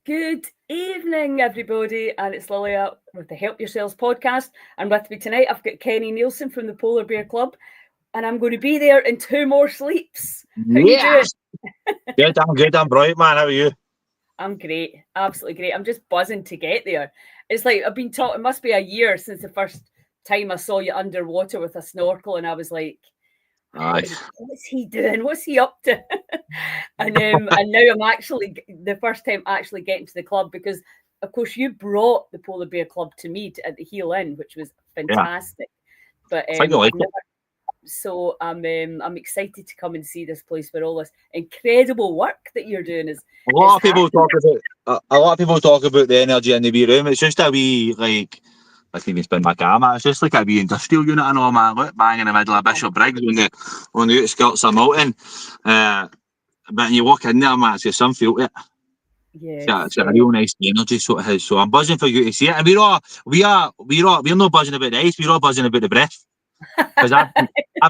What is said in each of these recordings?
Good evening, everybody, and it's Lilia with the Help Yourselves podcast. And with me tonight, I've got Kenny Nielsen from the Polar Bear Club, and I'm going to be there in 2 more sleeps. How you doing? Good, I'm good. I'm bright, man. How are you? I'm great, absolutely great. I'm just buzzing to get there. It's like I've been taught. It must be a year since the first time I saw you underwater with a snorkel, and I was like, what's he doing? What's he up to? and now I'm actually the first time actually getting to the club because, of course, you brought the Polar Bear Club to me at the Heel Inn, which was fantastic. Yeah. But so I'm excited to come and see this place where all this incredible work that you're doing is. A lot of people talk about the energy in the wee room. It's just a wee I can't even spin my camera. It's just like a wee industrial unit and all, man. Look, bang in the middle of Bishop Briggs on the outskirts of Milton. But when you walk in there, man, it's got some feel to it. Yeah, it's a real nice energy sort of has. So I'm buzzing for you to see it. And we're not buzzing about the ice. We're all buzzing about the breath. Because I've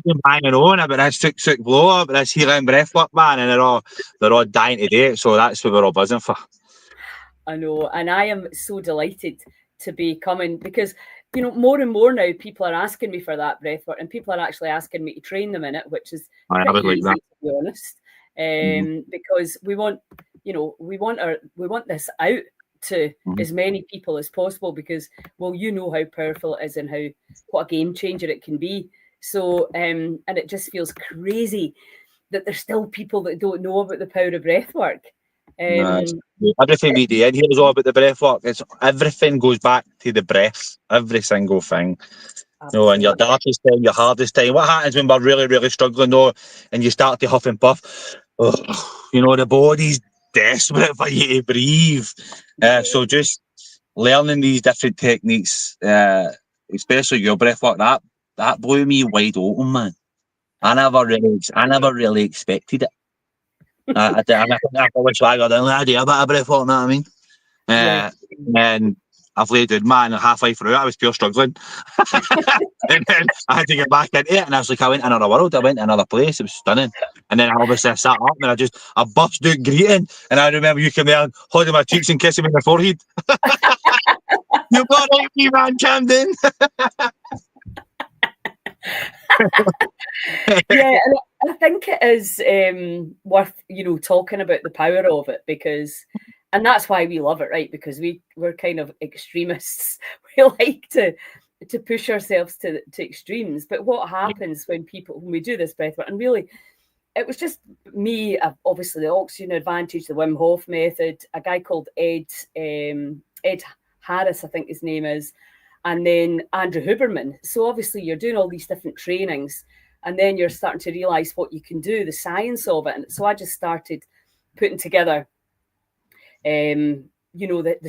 been banging on about this sick blow up, this healing breath work, man, and they're all dying to do it. So that's what we're all buzzing for. I know, and I am so delighted to be coming because, you know, more and more now people are asking me for that breath work, and people are actually asking me to train them in it, which is pretty easy, to be honest. Because we want this out to as many people as possible because, well, you know how powerful it is and what a game changer it can be. So and it just feels crazy that there's still people that don't know about the power of breath work. Everything we do in here is all about the breath work. It's everything goes back to the breath, every single thing. You know, and your darkest time, your hardest time. What happens when we're really, really struggling though, and you start to huff and puff? You know, the body's desperate for you to breathe. So just learning these different techniques, especially your breath work, that blew me wide open, man. I never really expected it. I wish I got an idea about a breath work, you know what I mean? And I've laid it, man, halfway through I was pure struggling. And then I had to get back into it, and I was like, I went to another world, I went to another place, it was stunning. And then obviously I sat up and I burst out greeting, and I remember you came there holding my cheeks and kissing me on the forehead. You got it, me, man, Camden. Yeah, and I think it is worth, talking about the power of it because, and that's why we love it, right? Because we're kind of extremists. We like to push ourselves to extremes. But what happens when we do this breath work, and really, it was just me, obviously the oxygen advantage, the Wim Hof method, a guy called Ed Harris, I think his name is, and then Andrew Huberman. So obviously you're doing all these different trainings, and then you're starting to realize what you can do, the science of it. And so I just started putting together, the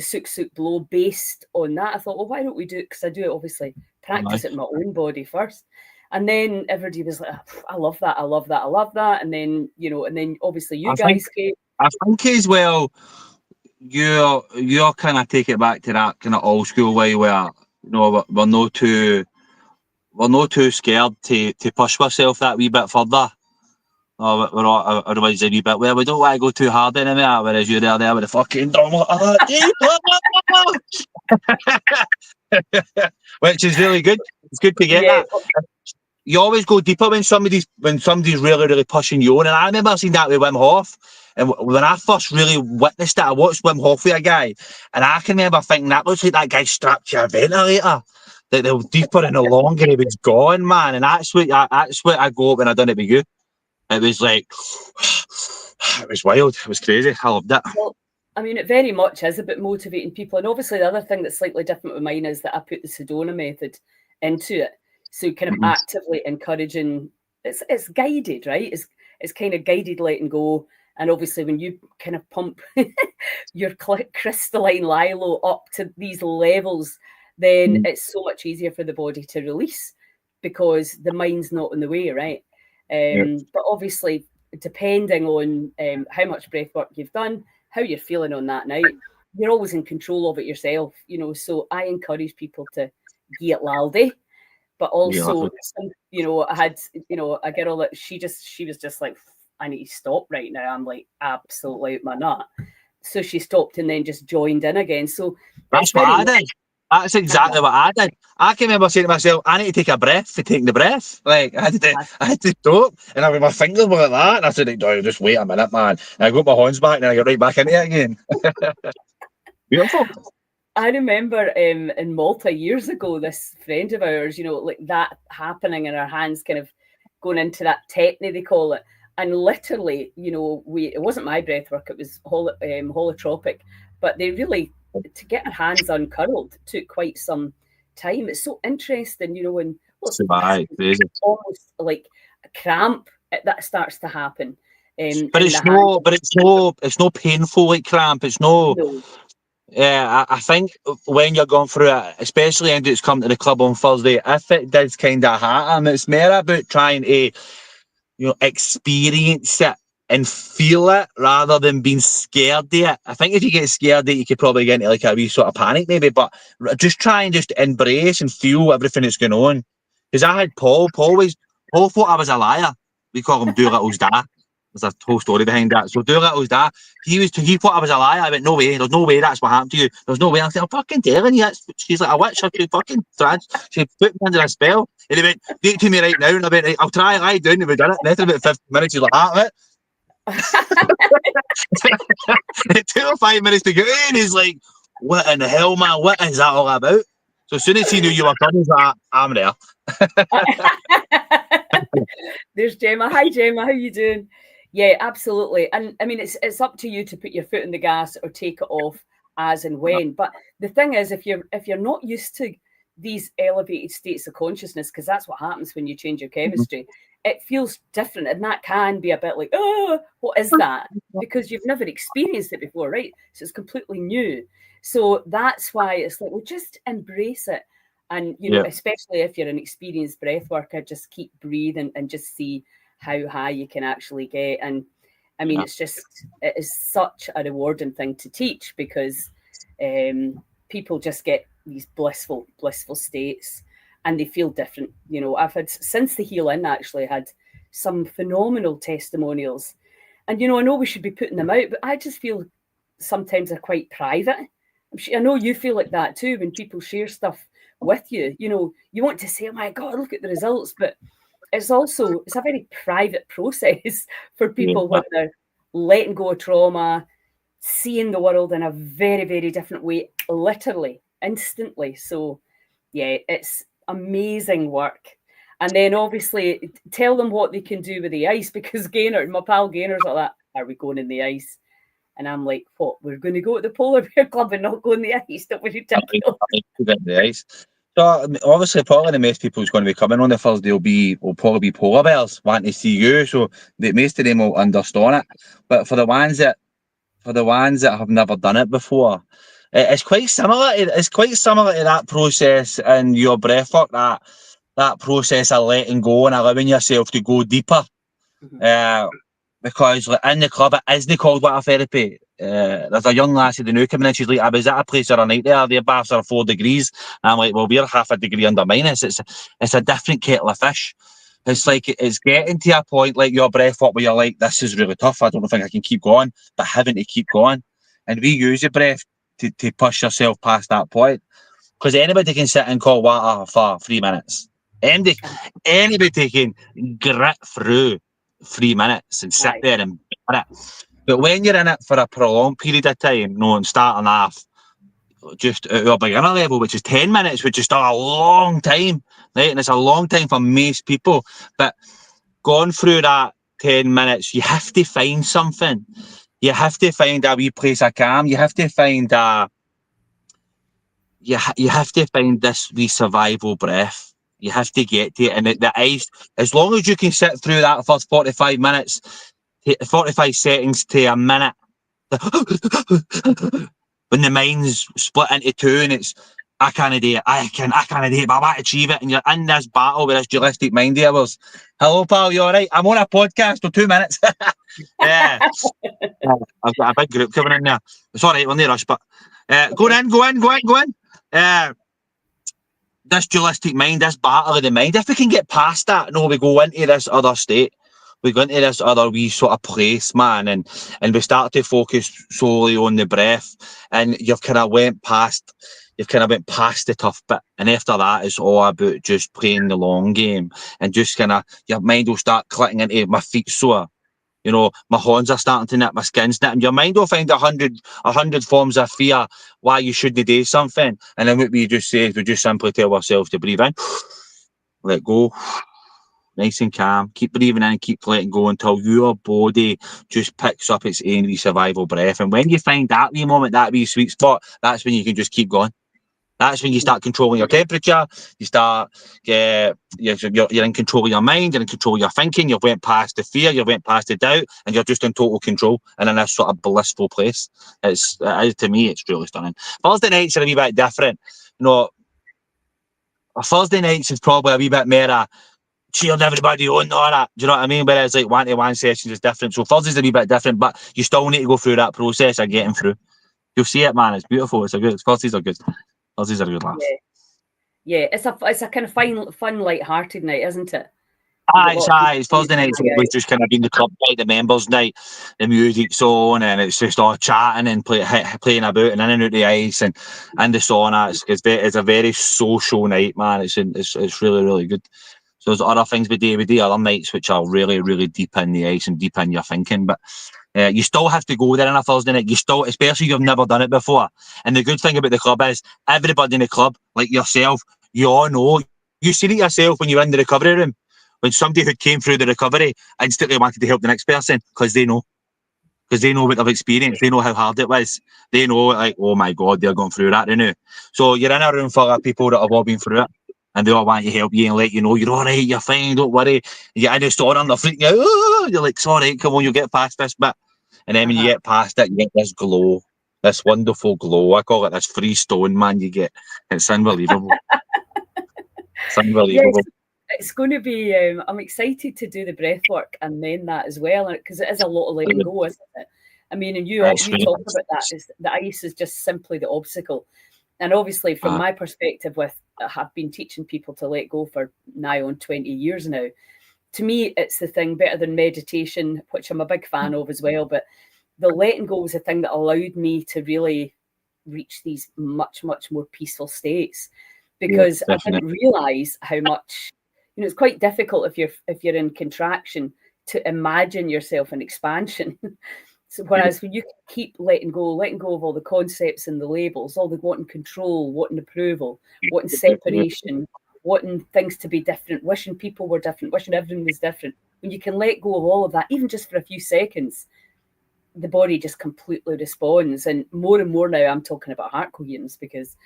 Suk blow based on that. I thought, well, why don't we do it? Because I do it, obviously, practice it in my own body first. And then everybody was like, I love that. And then, obviously you guys came. I think as well, you're kind of take it back to that kind of old school way where, we're not too scared to push ourselves that wee bit further. Otherwise a wee bit, well, we don't want to go too hard anymore, whereas you're there with the fucking drum which is really good. It's good to get that. You always go deeper when somebody's really, really pushing you on. And I remember seeing that with Wim Hof. And when I first really witnessed it, I watched Wim Hof with a guy. And I can remember thinking, that looks like that guy strapped to a ventilator. That the deeper and the longer he was gone, man. And that's what I go up when I done it with you. It was like, it was wild. It was crazy. I loved it. Well, I mean, it very much is about motivating people. And obviously the other thing that's slightly different with mine is that I put the Sedona method into it. So kind of actively encouraging, it's guided, right? It's kind of guided letting go. And obviously when you kind of pump your crystalline Lilo up to these levels, then it's so much easier for the body to release because the mind's not in the way, right? But obviously, depending on how much breath work you've done, how you're feeling on that night, you're always in control of it yourself, So I encourage people to get laldy. But also, I had, a girl that she was just like, I need to stop right now. I'm like, absolutely out my nut. so she stopped and then just joined in again. So that's what I did. That's exactly what I did. I can remember saying to myself, I need to take a breath for taking the breath. Like, I had to stop. And I mean, my fingers were like that. And I said, no, just wait a minute, man. And I got my hands back and I got right back into it again. Beautiful. I remember in Malta years ago, this friend of ours, like that happening and our hands kind of going into that technique, they call it. And literally, it wasn't my breath work, it was holotropic, but they really, to get our hands uncurled took quite some time. It's so interesting, when almost like a cramp that starts to happen. But it's no painful like cramp. It's no. Yeah, I think when you're going through it, especially when it's come to the club on Thursday, if it does kind of happen, it's more about trying to, experience it and feel it rather than being scared of it. I think if you get scared of it, you could probably get into like a wee sort of panic maybe, but just try and just embrace and feel everything that's going on. Because I had Paul thought I was a liar. We call him Doolittle's dad. There's a whole story behind that. So Doolittle's dad, he thought I was a liar. I went, no way, there's no way that's what happened to you. There's no way. I'm fucking telling you. She's like a witch. She fucking she put me under a spell. And he went, do it to me right now. And I went, I'll try, lie down. And we done it. And after about 15 minutes, he's like, it. It took him 5 minutes to get in. He's like, what in the hell, man? What is that all about? So as soon as he knew you were coming, he's like, I'm there. There's Gemma. Hi, Gemma. How you doing? Yeah, absolutely. And I mean, it's up to you to put your foot in the gas or take it off as and when. But the thing is, if you're not used to these elevated states of consciousness, because that's what happens when you change your chemistry, it feels different. And that can be a bit like, oh, what is that? Because you've never experienced it before, right? So it's completely new. So that's why it's like, well, just embrace it. And, especially if you're an experienced breath worker, just keep breathing and just see how high you can actually get. And I mean, it is such a rewarding thing to teach, because people just get these blissful states and they feel different. I've had, since the Heal In, actually had some phenomenal testimonials. And, I know we should be putting them out, but I just feel sometimes they're quite private. I know you feel like that too, when people share stuff with you. You want to say, oh my God, look at the results, but it's a very private process for people when they're letting go of trauma, seeing the world in a very, very different way, literally, instantly. So, yeah, it's amazing work. And then obviously tell them what they can do with the ice, because my pal Gainer's like that, are we going in the ice? And I'm like, what? We're going to go to the Polar Bear Club and not go in the ice? Don't we ridiculous? The ice. So obviously, probably the most people who's going to be coming on the Thursday will probably be polar bears wanting to see you. So the most of them will understand it. But for the ones that have never done it before, it's quite similar. It's quite similar to that process in your breathwork. That process of letting go and allowing yourself to go deeper. Because in the club, it isn't called water therapy. There's a young lassie, the new coming in, she's like, I was at a place the other night there, their baths are 4 degrees. And I'm like, well, we're half a degree under minus. It's a different kettle of fish. It's like, it's getting to a point like your breath work where you're like, this is really tough. I don't think I can keep going, but having to keep going. And we use the breath to push yourself past that point. Because anybody can sit and call water for 3 minutes. Anybody can grit through 3 minutes and sit there and bear it. But when you're in it for a prolonged period of time, and starting off just at your beginner level, which is 10 minutes, which is still a long time, right? And it's a long time for most people. But going through that 10 minutes, you have to find something. You have to find a wee place of calm. You have to find you have to find this wee survival breath. You have to get to it. And the ice, as long as you can sit through that first 45 minutes, 45 seconds to a minute, when the mind's split into two and it's, I can't do it, I can't do it, but I want to achieve it. And you're in this battle with this dualistic mind of yours. Hello, pal, you all right? I'm on a podcast for 2 minutes. Yeah. I've got a big group coming in there. It's all right, we're near us, but go in. This dualistic mind, this battle of the mind, if we can get past that, we go into this other state. we go into this other wee sort of place, man, and we start to focus solely on the breath, and you've kind of went past the tough bit, and after that it's all about just playing the long game, and just kind of your mind will start clicking into my feet sore. You know, my hands are starting to knit, my skin's knitting. Your mind will find a hundred forms of fear why you shouldn't do something. And then what we just say is we just simply tell ourselves to breathe in, let go, nice and calm. Keep breathing in and keep letting go until your body just picks up its own survival breath. And when you find that wee moment, that wee sweet spot, that's when you can just keep going. That's when you start controlling your temperature. You start, you're in control of your mind. You're in control of your thinking. You've went past the fear. You've went past the doubt, and you're just in total control and in this sort of blissful place. It is, to me, it's really stunning. Thursday nights are a wee bit different. You know, Thursday nights is probably a wee bit more cheering everybody on, all that. Do you know what I mean? Whereas like 1-to-1 sessions is different. So Thursday's a wee bit different, but you still need to go through that process of getting through. You'll see it, man. It's beautiful. Thursdays are good. Thursdays are a good laugh. Yeah. It's a kind of fun, light-hearted night, isn't it? It's Thursday night. It's just kind of been the club night, the members' night, the music's on, and it's just all chatting and playing about and in and out the ice and the sauna. It's a very social night, man. It's really, really good. So there's other things we do other nights which are really, really deep in the ice and deep in your thinking, but you still have to go there on a Thursday night. Especially if you've never done it before. And the good thing about the club is everybody in the club, like yourself, you all know. You see it yourself when you're in the recovery room. When somebody who came through the recovery instantly wanted to help the next person because they know. Because they know what they've experienced. They know how hard it was. They know, like, oh my God, they're going through that, they know. So you're in a room full of people that have all been through it. And they all want to help you and let you know you're all right, you're fine, don't worry. You're in the store and they're freaking out. Oh, you're like, sorry, come on, you'll get past this bit. And then when you get past it, you get this glow, this wonderful glow. I call it this free stone, man, you get. It's unbelievable. It's unbelievable. Yes, it's going to be, I'm excited to do the breath work and then that as well, because it is a lot of letting go, isn't it? I mean, and you talk about that, the ice is just simply the obstacle. And obviously, from my perspective, I have been teaching people to let go for nigh on 20 years now. To me, it's the thing better than meditation, which I'm a big fan of as well. But the letting go was the thing that allowed me to really reach these much, much more peaceful states, because I didn't realize how much, it's quite difficult if you're in contraction to imagine yourself in expansion. So whereas when you keep letting go of all the concepts and the labels, all the wanting control, wanting approval, wanting separation, wanting things to be different, wishing people were different, wishing everything was different. When you can let go of all of that, even just for a few seconds, the body just completely responds. And more now I'm talking about heart coherence, because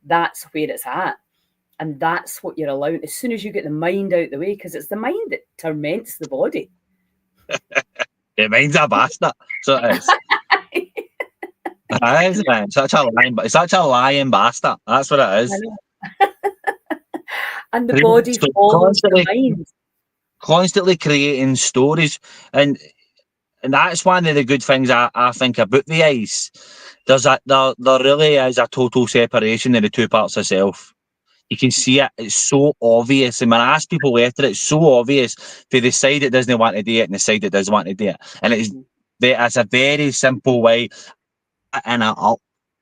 that's where it's at. And that's what you're allowing. As soon as you get the mind out the way, because it's the mind that torments the body. The mind's a bastard. So it is. It is, man. It's such a lying bastard. That's what it is. And the body follows the mind. Constantly creating stories. And that's one of the good things I think about the ice. There really is a total separation in the two parts of self. You can see it. It's so obvious. And when I ask people after it, it's so obvious for the side that doesn't want to do it and the side that does want to do it. And it's a very simple way in it up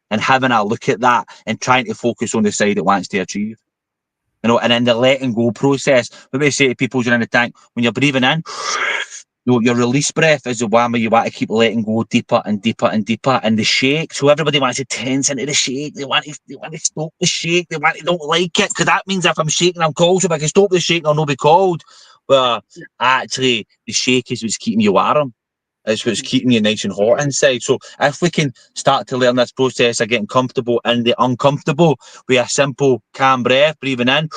and having a look at that and trying to focus on the side that wants to achieve. And in the letting go process, what we say to people during the tank, when you're breathing in, your release breath is the one where you want to keep letting go deeper and deeper and deeper. And the shake, so everybody wants to tense into the shake. They want to stop the shake. They don't like it, because that means if I'm shaking, I'm cold. So if I can stop the shake, I'll not be cold. But actually, the shake is what's keeping you warm. It's what's keeping you nice and hot inside. So if we can start to learn this process of getting comfortable in the uncomfortable with a simple, calm breath, breathing in,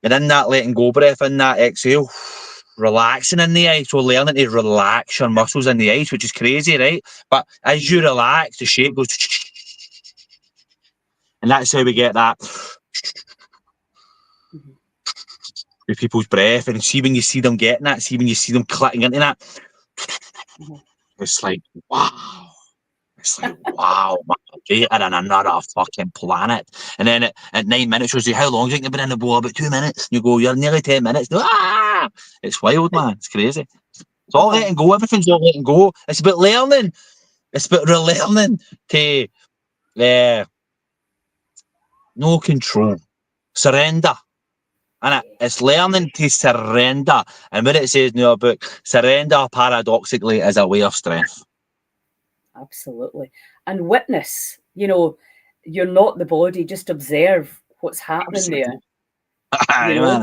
and in that letting go breath, in that exhale, relaxing in the ice, so learning to relax your muscles in the ice, which is crazy, right? But as you relax, the shape goes, and that's how we get that with people's breath. And see when you see them getting that, see when you see them clicking into that, it's like, wow. It's like, wow, man, they are on another fucking planet. And then at 9 minutes, you'll say, how long do you think you've been in the bowl? About 2 minutes. And you go, you're nearly 10 minutes. Ah! It's wild, man. It's crazy. It's all letting go. Everything's all letting go. It's about learning. It's about relearning to no control, surrender. And it's learning to surrender. And what it says in your book, surrender paradoxically is a way of strength. Absolutely. And witness, you're not the body, just observe what's happening there.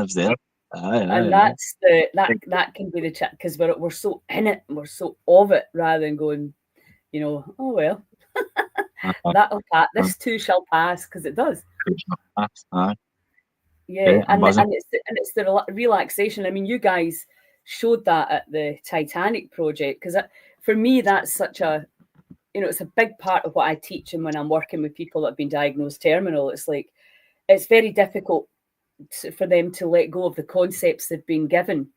Observe. And that's that can be the chat, because we're so in it and we're so of it, rather than going, oh well, that'll pass. This too shall pass, because it does. Yeah, and it's the relaxation. I mean, you guys showed that at the Titanic project, because for me that's such a, it's a big part of what I teach, and when I'm working with people that have been diagnosed terminal, it's like it's very difficult for them to let go of the concepts they've been given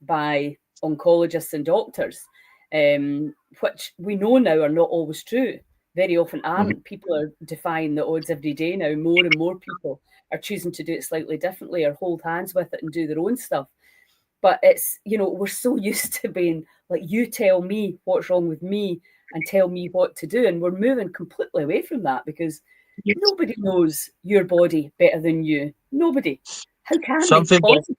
by oncologists and doctors, which we know now are not always true. Very often aren't. People are defying the odds every day now. More and more people are choosing to do it slightly differently, or hold hands with it and do their own stuff. But it's, we're so used to being like, you tell me what's wrong with me and tell me what to do. And we're moving completely away from that, because nobody knows your body better than you. Nobody. How can they possibly?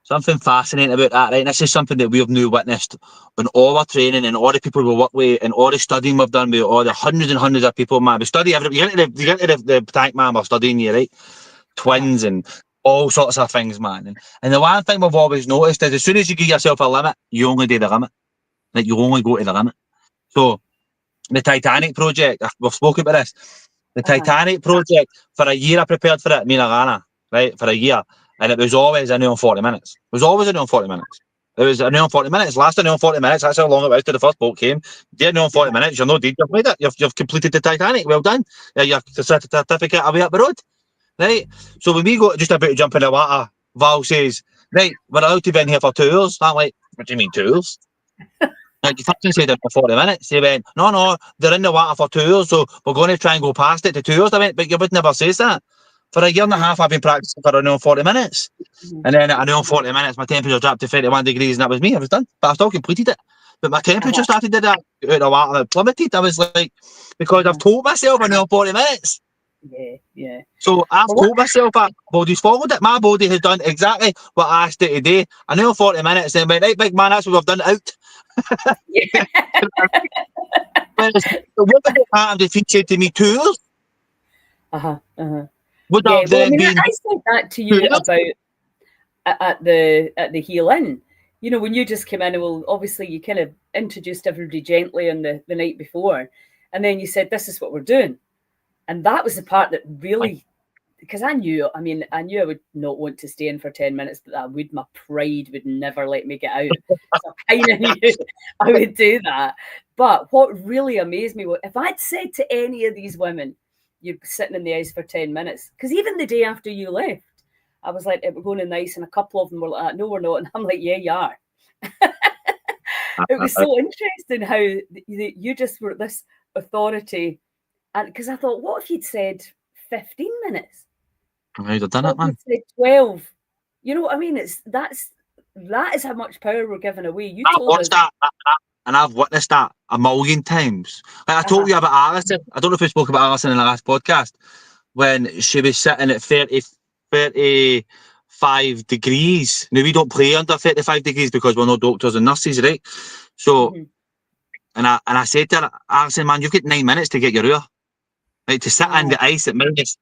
Something fascinating about that, right? And this is something that we've now witnessed in all our training and all the people we work with and all the studying we've done with all the hundreds and hundreds of people, man. We study everybody. You get into the tank, man, we're studying you, right? Twins and all sorts of things, man. And the one thing we've always noticed is as soon as you give yourself a limit, you only do the limit. Like, you only go to the limit. So the Titanic project, we've spoken about this. The Titanic project, for a year I prepared for it, me and Alana, right? For a year. And it was always an hour and 40 minutes. It was always an hour and 40 minutes. It was an hour and 40 minutes. Last an hour and 40 minutes. That's how long it was till the first boat came. Did an hour and 40 minutes. You're no deed. You've made it. You've completed the Titanic. Well done. Your certificate away up the road. Right? So when we go just about to jump in the water, Val says, right, we're allowed to be in here for 2 hours. I'm like, what do you mean 2 hours? Like, you fucking said it for 40 minutes. They went, no, they're in the water for 2 hours, so we're going to try and go past it to 2 hours. I went, but you would never say that. For a year and a half, I've been practicing for an hour and 40 minutes. And then at an hour and 40 minutes, my temperature dropped to 31 degrees, and that was me. I was done. But I still completed it. But my temperature started to that out of the water and it plummeted. I was like, because I've told myself an hour and 40 minutes. Yeah. So I've told myself that my body's followed it. My body has done exactly what I asked it to do. An hour and 40 minutes, and went, right, big man, that's what we've done out. What would have happened if he said to me 2 hours? Would have then been. I said that to you about at the Heel In. When you just came in, well, obviously you kind of introduced everybody gently on the night before, and then you said, this is what we're doing. And that was the part that really, because I knew I would not want to stay in for 10 minutes, but my pride would never let me get out. So I kind of knew I would do that. But what really amazed me was, if I'd said to any of these women, you're sitting in the ice for 10 minutes, because even the day after you left, I was like, we're going in the ice, and a couple of them were like, no, we're not. And I'm like, yeah, you are. It was so interesting how you just were this authority. And because I thought, what if you'd said 15 minutes? I'd have done it, man. Said 12. You know what I mean? That is how much power we're giving away. You told us that, and I've witnessed that a million times. Like I told you about Alison. I don't know if we spoke about Alison in the last podcast, when she was sitting at 35 degrees. Now, we don't play under 35 degrees because we're not doctors and nurses, right? So, and I said to her, Alison, man, you've got 9 minutes to get your hour. Right, to sit in the ice at minus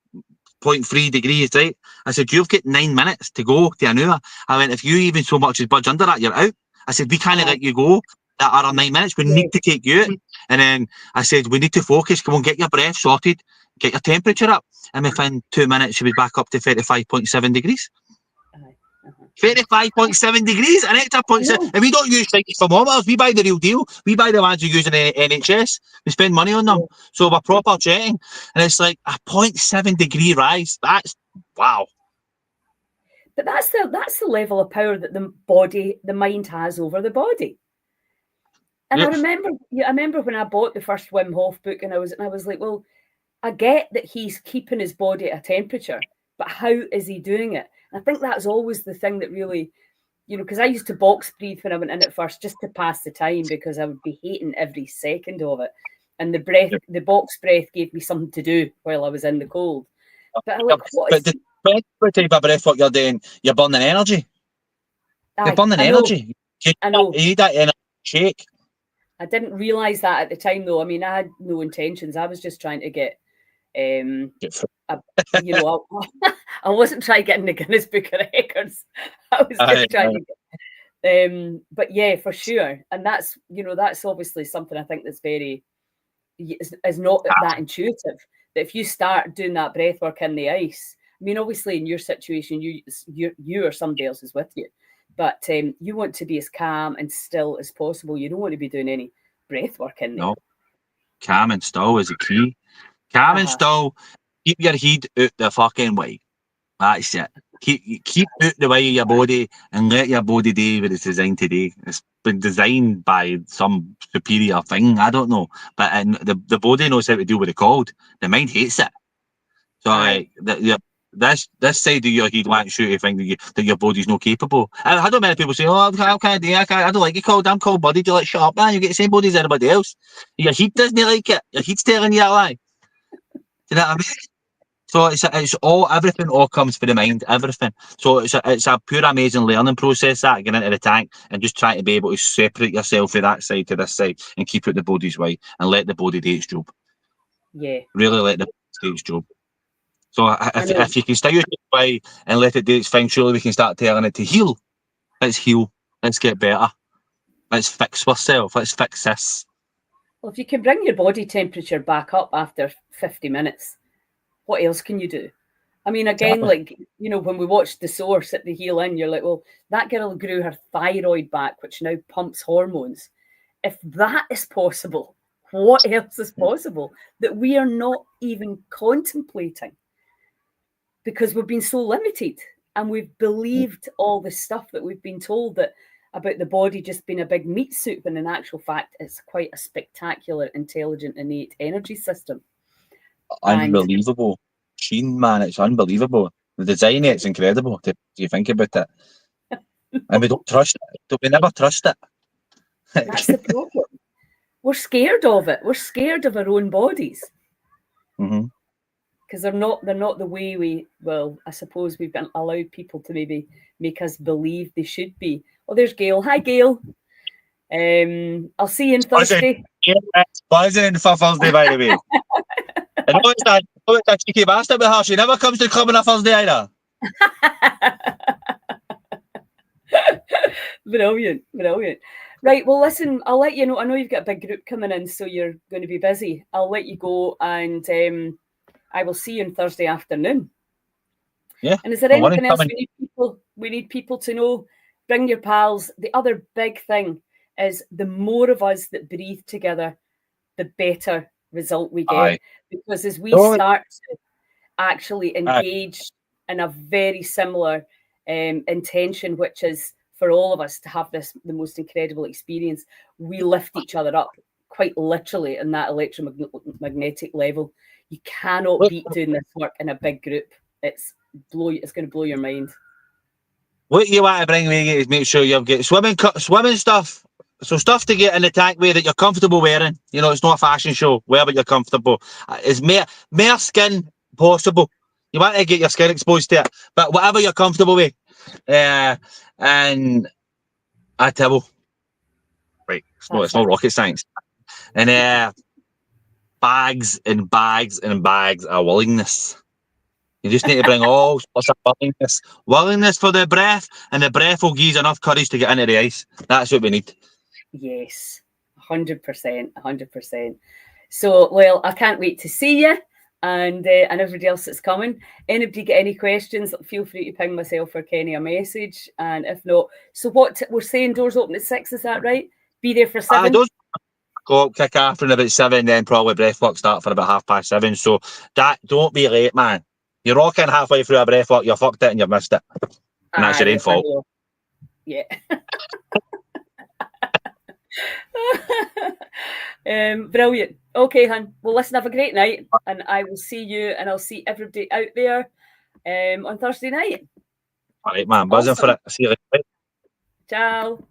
0.3 degrees, right? I said, you've got 9 minutes to go to an hour. I went, if you even so much as budge under that, you're out. I said, we can't let you go at our 9 minutes. We need to take you out. And then I said, we need to focus. Come on, get your breath sorted, get your temperature up. And within 2 minutes, she was back up to 35.7 degrees. 35.7 degrees, an extra 0.7. And we don't use thermometers. We buy the real deal. We buy the ones you use in the NHS. We spend money on them. So we're proper checking. And it's like a 0.7 degree rise. That's wow. But that's the level of power that the mind has over the body. And I remember when I bought the first Wim Hof book, and I was like, well, I get that he's keeping his body at a temperature, but how is he doing it? And I think that's always the thing that really you know, because I used to box breathe when I went in at first just to pass the time because I would be hating every second of it. And the box breath gave me something to do while I was in the cold. But I'm like, what type of breath work you're doing, you're burning energy. You're burning energy. I know. You need that energy shake. I didn't realise that at the time, though. I mean, I had no intentions. I was just trying to get you know, I wasn't trying to get in the Guinness Book of Records. I was just trying to get, but yeah, for sure. And that's, you know, that's obviously something I think that's very, is not that intuitive. That if you start doing that breath work in the ice, I mean, obviously in your situation, you or somebody else is with you, but you want to be as calm and still as possible. You don't want to be doing any breath work in there. No, calm and still is the key. Calm and still. Keep your head out the fucking way. That's it. Keep out the way of your body and let your body do what it's designed to do. It's been designed by some superior thing. I don't know, but the body knows how to deal with the cold. The mind hates it. So like this side of your head wants you to think that your body's not capable. I don't many people say, "Oh, how can I do? I don't like it cold. I'm cold blooded." You're like, "Shut up, man! You get the same body as anybody else." Your head doesn't like it. Your head's telling you a lie. Do you know what I mean? So everything all comes from the mind, everything. So it's a pure amazing learning process that getting into the tank and just trying to be able to separate yourself from that side to this side and keep it the body's way and let the body do its job. Yeah. Really let the body do its job. So if you can stay your way and let it do its thing, surely we can start telling it to heal. Let's heal. Let's get better. Let's fix ourselves. Let's fix this. Well, if you can bring your body temperature back up after 50 minutes, what else can you do? I mean, again, like, you know, when we watched The Source at the Heel In, you're like, well, that girl grew her thyroid back, which now pumps hormones. If that is possible, what else is possible that we are not even contemplating? Because we've been so limited and we've believed all the stuff that we've been told that about the body just being a big meat soup, and in actual fact, it's quite a spectacular, intelligent, innate energy system. Unbelievable machine, man. It's unbelievable. The design, it's incredible. Do you think about it? And we don't trust it. We never trust it. That's the problem. We're scared of it. We're scared of our own bodies. Because they're not the way I suppose we've been allowed people to maybe make us believe they should be. Oh, there's Gail. Hi, Gail. I'll see you on Thursday. It's buzzing for Thursday, by the way. And it's that cheeky bastard with her. She never comes to the club on a Thursday either. Brilliant. Right, well, listen, I'll let you know. I know you've got a big group coming in, so you're going to be busy. I'll let you go, and I will see you on Thursday afternoon. Yeah. And is there anything else we need people to know? Bring your pals. The other big thing is the more of us that breathe together, the better result we get. Because as we start to actually engage in a very similar intention, which is for all of us to have the most incredible experience, we lift each other up quite literally in that electromagnetic level. You cannot beat doing this work in a big group. It's going to blow your mind. What you want to bring me is make sure you've got swimming stuff. So stuff to get in the tank with that you're comfortable wearing. You know, it's not a fashion show. Wear what you're comfortable. It's more skin possible. You want to get your skin exposed to it, but whatever you're comfortable with. And a towel. Right. It's not rocket science. And bags and bags and bags of willingness. You just need to bring all sorts of willingness. Willingness for the breath, and the breath will give you enough courage to get into the ice. That's what we need. Yes, 100%. So, well, I can't wait to see you and everybody else that's coming. Anybody get any questions, feel free to ping myself or Kenny a message. And if not, so what we're saying, doors open at 6, is that right? Be there for 7? Go kick off from about 7, then probably breathwork start for about 7:30. So don't be late, man. You're rocking halfway through a breathwork, you fucked it and you missed it. And that's your own fault. Yeah. Brilliant. Okay, hun. Well, listen, have a great night, and I will see you, and I'll see everybody out there on Thursday night. All right, man. Buzzing for it. See you later. Ciao.